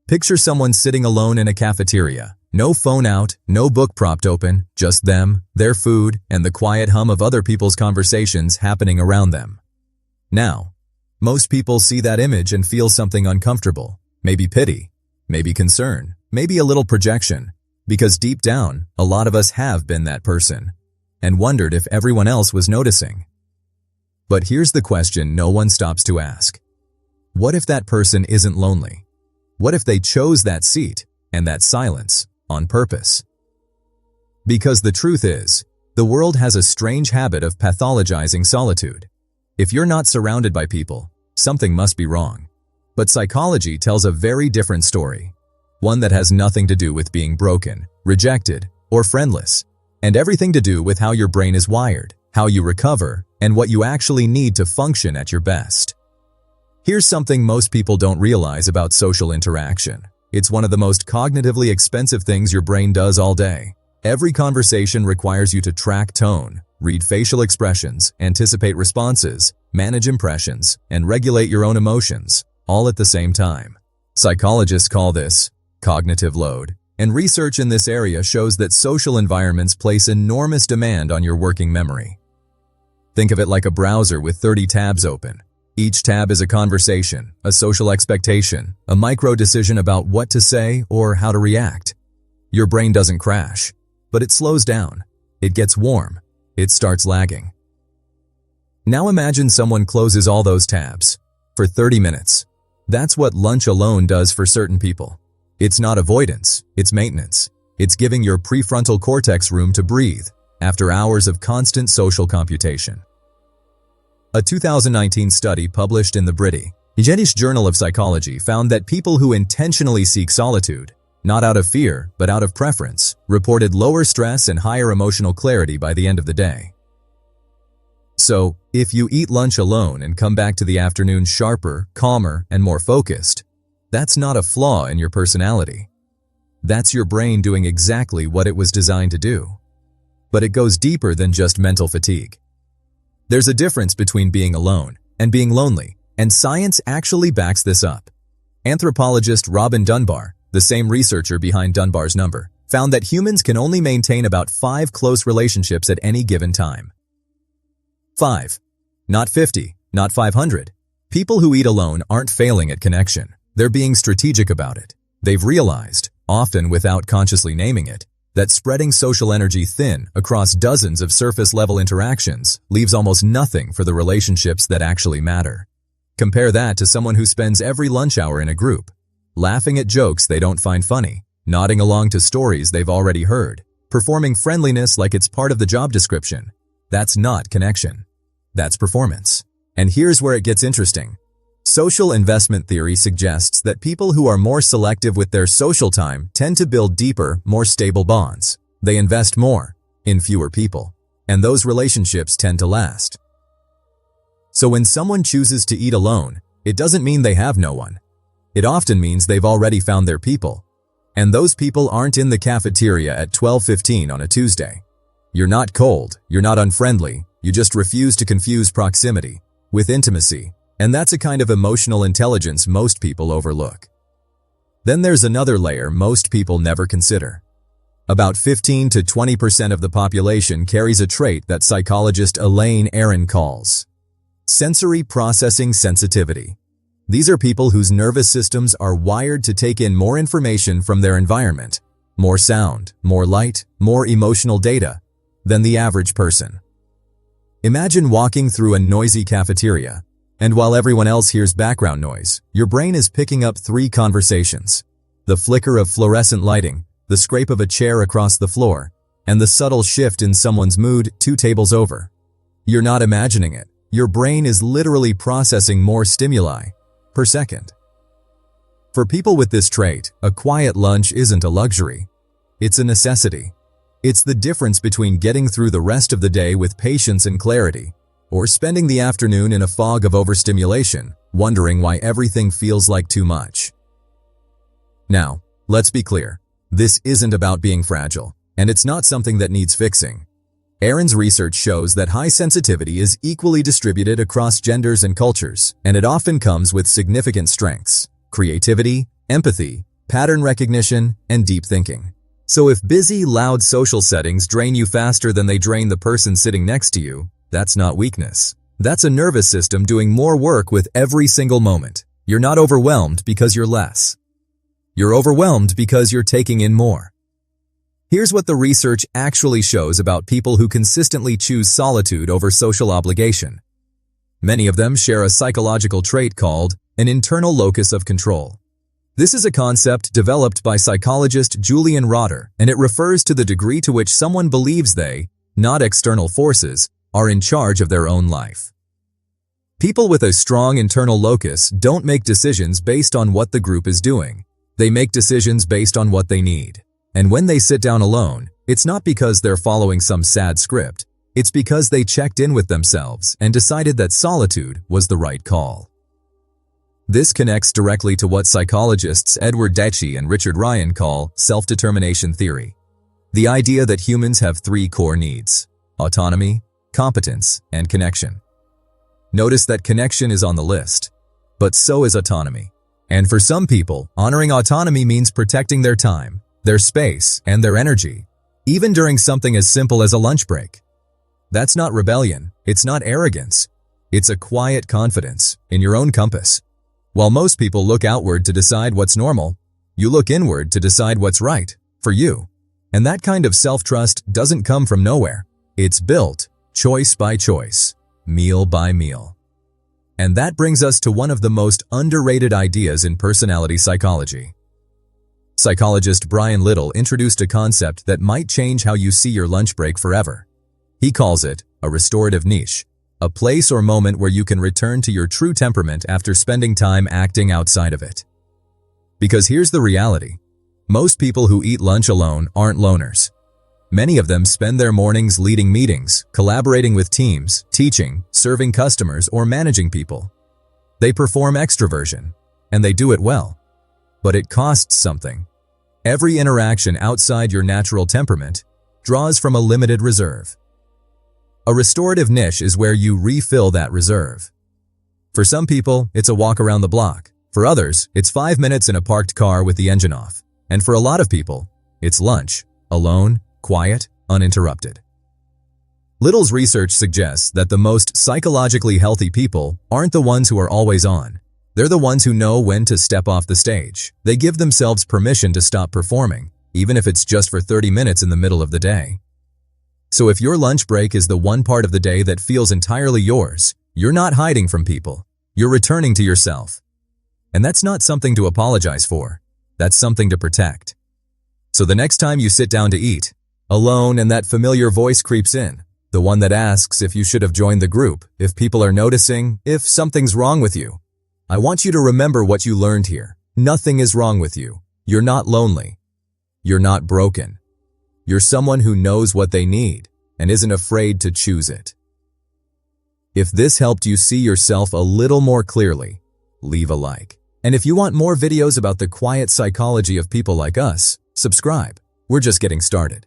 Picture someone sitting alone in a cafeteria. No phone out, no book propped open, just them, their food, and the quiet hum of other people's conversations happening around them. Now, most people see that image and feel something uncomfortable. Maybe pity, maybe concern, maybe a little projection. Because deep down, a lot of us have been that person and wondered if everyone else was noticing. But here's the question no one stops to ask. What if that person isn't lonely? What if they chose that seat and that silence on purpose? Because the truth is, the world has a strange habit of pathologizing solitude. If you're not surrounded by people, something must be wrong. But psychology tells a very different story. One that has nothing to do with being broken, rejected, or friendless, and everything to do with how your brain is wired, how you recover, and what you actually need to function at your best. Here's something most people don't realize about social interaction. It's one of the most cognitively expensive things your brain does all day. Every conversation requires you to track tone, read facial expressions, anticipate responses, manage impressions, and regulate your own emotions, all at the same time. Psychologists call this cognitive load, and research in this area shows that social environments place enormous demand on your working memory. Think of it like a browser with 30 tabs open. Each tab is a conversation, a social expectation, a micro decision about what to say or how to react. Your brain doesn't crash, but it slows down. It gets warm. It starts lagging. Now imagine someone closes all those tabs for 30 minutes. That's what lunch alone does for certain people. It's not avoidance, it's maintenance. It's giving your prefrontal cortex room to breathe after hours of constant social computation. A 2019 study published in the British Journal of Psychology found that people who intentionally seek solitude, not out of fear but out of preference, reported lower stress and higher emotional clarity by the end of the day. So, if you eat lunch alone and come back to the afternoon sharper, calmer, and more focused, that's not a flaw in your personality. That's your brain doing exactly what it was designed to do. But it goes deeper than just mental fatigue. There's a difference between being alone and being lonely, and science actually backs this up. Anthropologist Robin Dunbar, the same researcher behind Dunbar's number, found that humans can only maintain about 5 close relationships at any given time. 5. Not 50, not 500. People who eat alone aren't failing at connection. They're being strategic about it. They've realized, often without consciously naming it, that spreading social energy thin across dozens of surface-level interactions leaves almost nothing for the relationships that actually matter. Compare that to someone who spends every lunch hour in a group, laughing at jokes they don't find funny, nodding along to stories they've already heard, performing friendliness like it's part of the job description. That's not connection. That's performance. And here's where it gets interesting. Social investment theory suggests that people who are more selective with their social time tend to build deeper, more stable bonds. They invest more in fewer people, and those relationships tend to last. So when someone chooses to eat alone, it doesn't mean they have no one. It often means they've already found their people, and those people aren't in the cafeteria at 12:15 on a Tuesday. You're not cold, you're not unfriendly, you just refuse to confuse proximity with intimacy. And that's a kind of emotional intelligence most people overlook. Then there's another layer most people never consider. About 15 to 20% of the population carries a trait that psychologist Elaine Aron calls sensory processing sensitivity. These are people whose nervous systems are wired to take in more information from their environment, more sound, more light, more emotional data than the average person. Imagine walking through a noisy cafeteria. And while everyone else hears background noise, your brain is picking up 3 conversations. The flicker of fluorescent lighting, the scrape of a chair across the floor, and the subtle shift in someone's mood 2 tables over. You're not imagining it. Your brain is literally processing more stimuli per second. For people with this trait, a quiet lunch isn't a luxury. It's a necessity. It's the difference between getting through the rest of the day with patience and clarity, or spending the afternoon in a fog of overstimulation, wondering why everything feels like too much. Now, let's be clear. This isn't about being fragile, and it's not something that needs fixing. Aron's research shows that high sensitivity is equally distributed across genders and cultures, and it often comes with significant strengths: creativity, empathy, pattern recognition, and deep thinking. So if busy, loud social settings drain you faster than they drain the person sitting next to you, that's not weakness. That's a nervous system doing more work with every single moment. You're not overwhelmed because you're less. You're overwhelmed because you're taking in more. Here's what the research actually shows about people who consistently choose solitude over social obligation. Many of them share a psychological trait called an internal locus of control. This is a concept developed by psychologist Julian Rotter, and it refers to the degree to which someone believes they, not external forces, are in charge of their own life. People with a strong internal locus don't make decisions based on what the group is doing. They make decisions based on what they need. And when they sit down alone, it's not because they're following some sad script. It's because they checked in with themselves and decided that solitude was the right call. This connects directly to what psychologists Edward Deci and Richard Ryan call self-determination theory. The idea that humans have three core needs: autonomy, competence, and connection. Notice that connection is on the list, but so is autonomy. And for some people, honoring autonomy means protecting their time, their space, and their energy, even during something as simple as a lunch break. That's not rebellion, it's not arrogance, it's a quiet confidence in your own compass. While most people look outward to decide what's normal, you look inward to decide what's right for you. And that kind of self-trust doesn't come from nowhere. It's built choice by choice, meal by meal. And that brings us to one of the most underrated ideas in personality psychology. Psychologist Brian Little introduced a concept that might change how you see your lunch break forever. He calls it a restorative niche, a place or moment where you can return to your true temperament after spending time acting outside of it. Because here's the reality. Most people who eat lunch alone aren't loners. Many of them spend their mornings leading meetings, collaborating with teams, teaching, serving customers, or managing people. They perform extroversion, and they do it well. But it costs something. Every interaction outside your natural temperament draws from a limited reserve. A restorative niche is where you refill that reserve. For some people, it's a walk around the block. For others, it's 5 minutes in a parked car with the engine off. And for a lot of people, it's lunch, alone, quiet, uninterrupted. Little's research suggests that the most psychologically healthy people aren't the ones who are always on. They're the ones who know when to step off the stage. They give themselves permission to stop performing, even if it's just for 30 minutes in the middle of the day. So if your lunch break is the one part of the day that feels entirely yours, you're not hiding from people. You're returning to yourself. And that's not something to apologize for. That's something to protect. So the next time you sit down to eat, alone, and that familiar voice creeps in, the one that asks if you should have joined the group, if people are noticing, if something's wrong with you, I want you to remember what you learned here. Nothing is wrong with you. You're not lonely. You're not broken. You're someone who knows what they need and isn't afraid to choose it. If this helped you see yourself a little more clearly, leave a like. And if you want more videos about the quiet psychology of people like us, subscribe. We're just getting started.